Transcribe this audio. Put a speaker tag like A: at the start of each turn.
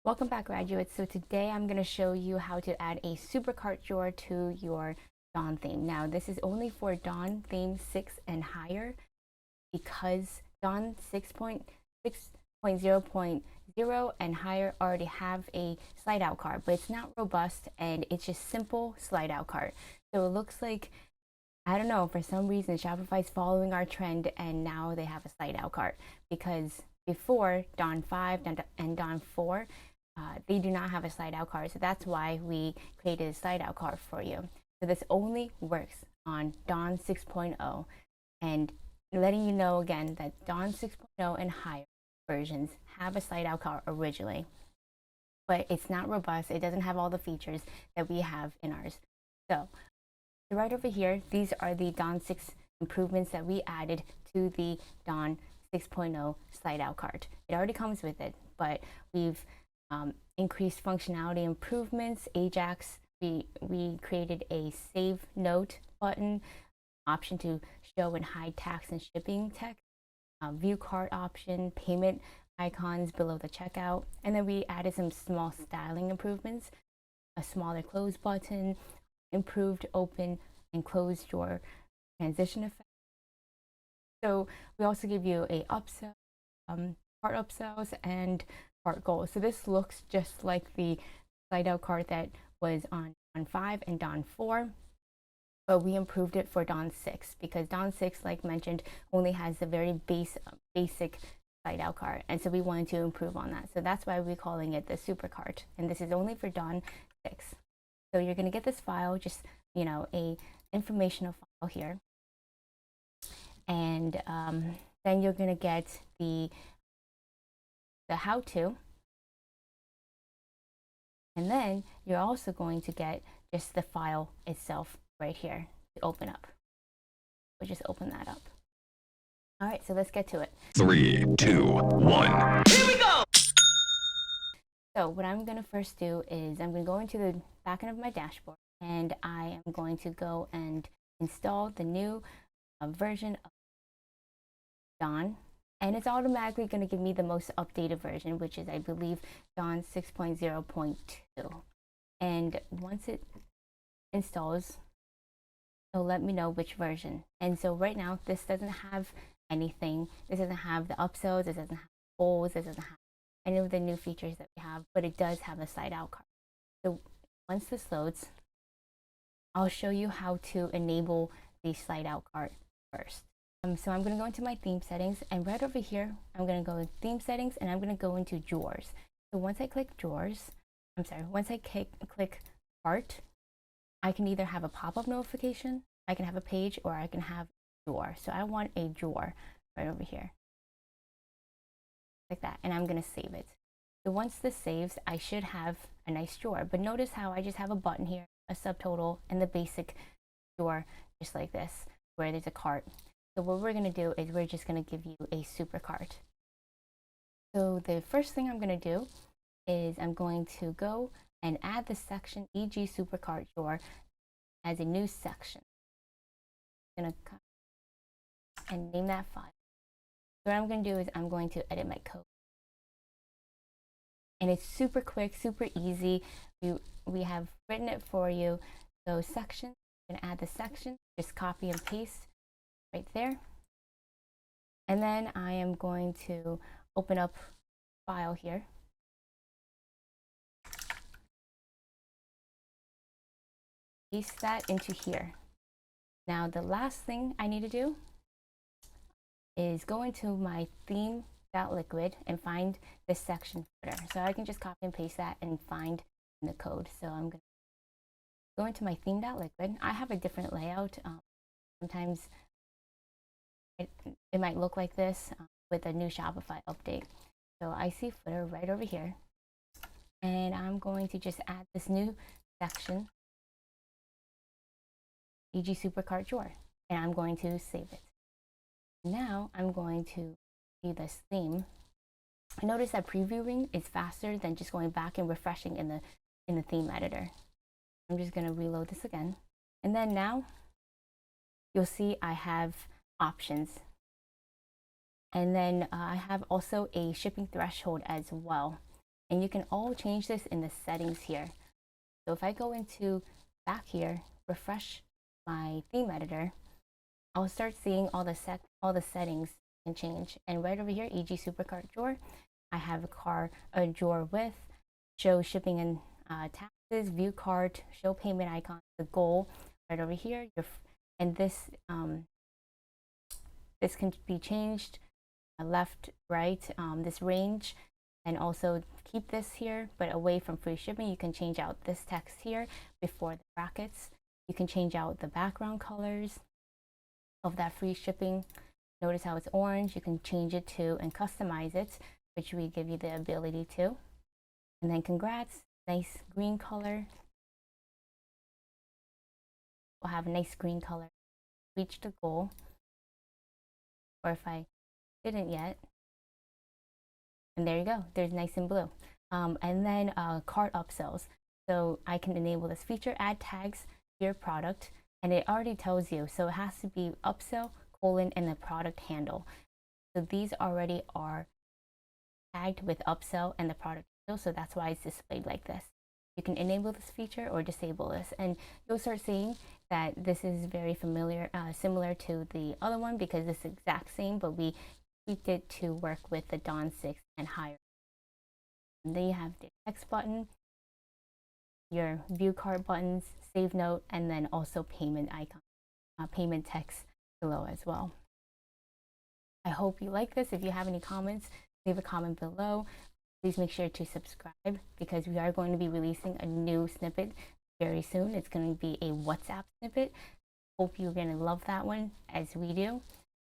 A: Welcome back, graduates. So today I'm going to show you how to add a supercart drawer to your Dawn theme. Now this is only for Dawn theme 6 and higher because Dawn 6.0.0 and higher already have a slide out cart, but it's not robust and it's just simple slide out cart. So it looks like, I don't know, for some reason Shopify is following our trend and now they have a slide out cart, because before Dawn 5 and Dawn 4, they do not have a slide out cart. So that's why we created a slide out cart for you. So this only works on Dawn 6.0, and letting you know again that Dawn 6.0 and higher versions have a slide out cart originally, but it's not robust. It doesn't have all the features that we have in ours. So right over here, these are the Dawn 6 improvements that we added to the Dawn 6.0 slide out cart. It already comes with it, but we've increased functionality improvements. Ajax, we created a save note button, option to show and hide tax and shipping text, view cart option, payment icons below the checkout, and then we added some small styling improvements, a smaller close button, improved open and close drawer transition effect. So we also give you a upsell, cart upsells, and cart goals. So this looks just like the slide out cart that was on Dawn 5 and Dawn 4, but we improved it for Dawn 6 because Dawn 6, like mentioned, only has a very basic slide out cart, and so we wanted to improve on that. So that's why we're calling it the super cart, and this is only for Dawn 6. So you're going to get this file, just, you know, a informational file here, and then you're going to get the how-to, and then you're also going to get just the file itself right here to open up. We'll just open that up. All right, so let's get to it.
B: 3, 2, 1.
C: Here we go!
A: So what I'm going to first do is I'm going to go into the back end of my dashboard, and I am going to go and install the new version of Dawn, and it's automatically going to give me the most updated version, which is, I believe, Dawn 6.0.2. And once it installs, it'll let me know which version. And so right now, this doesn't have anything. This doesn't have the upsells. This doesn't have goals. This doesn't have any of the new features that we have, but it does have a slide out cart. So once this loads, I'll show you how to enable the slide out cart first. So I'm going to go into my theme settings, and right over here, I'm going to go in theme settings, and I'm going to go into drawers. So once I click drawers, once I click cart, I can either have a pop-up notification, I can have a page, or I can have a drawer. So I want a drawer right over here, like that, and I'm going to save it. So once this saves, I should have a nice drawer, but notice how I just have a button here, a subtotal, and the basic drawer, just like this, where there's a cart. So what we're going to do is we're just going to give you a super cart. So the first thing I'm going to do is I'm going to go and add the section e.g. super cart drawer as a new section. I'm going to cut and name that file. So what I'm going to do is I'm going to edit my code. And it's super quick, super easy. We have written it for you. So section, I'm going to add the section, just copy and paste right there, and then I am going to open up file here, paste that into here. Now the last thing I need to do is go into my theme.liquid and find this section footer. So I can just copy and paste that and find in the code. So I'm going to go into my theme.liquid. I have a different layout. Sometimes it might look like this with a new Shopify update. So I see footer right over here, and I'm going to just add this new section, e.g. supercart drawer, and I'm going to save it. Now I'm going to do this theme. I notice that previewing is faster than just going back and refreshing in the theme editor. I'm just going to reload this again, and then now you'll see I have options, and then I have also a shipping threshold as well. And you can all change this in the settings here. So if I go into back here, refresh my theme editor, I'll start seeing all the settings can change. And right over here, e.g. supercart drawer, I have a drawer with show shipping and taxes, view cart, show payment icon, the goal right over here. And this can be changed left, right, this range, and also keep this here, but away from free shipping. You can change out this text here before the brackets. You can change out the background colors of that free shipping. Notice how it's orange. You can change it to and customize it, which we give you the ability to. And then congrats, nice green color. We'll have a nice green color. Reach the goal. Or if I didn't yet, and there you go, there's nice and blue. And then cart upsells. So I can enable this feature, add tags to your product, and it already tells you. So it has to be upsell, colon, and the product handle. So these already are tagged with upsell and the product handle, so that's why it's displayed like this. You can enable this feature or disable this, and you'll start seeing that this is very familiar, similar to the other one, because it's the exact same, but we tweaked it to work with the Dawn 6 and higher. And then you have the text button, your view cart buttons, save note, and then also payment icon, payment text below as well. I hope you like this. If you have any comments, leave a comment below. Please make sure to subscribe, because we are going to be releasing a new snippet very soon. It's going to be a WhatsApp snippet. Hope you're going to love that one as we do.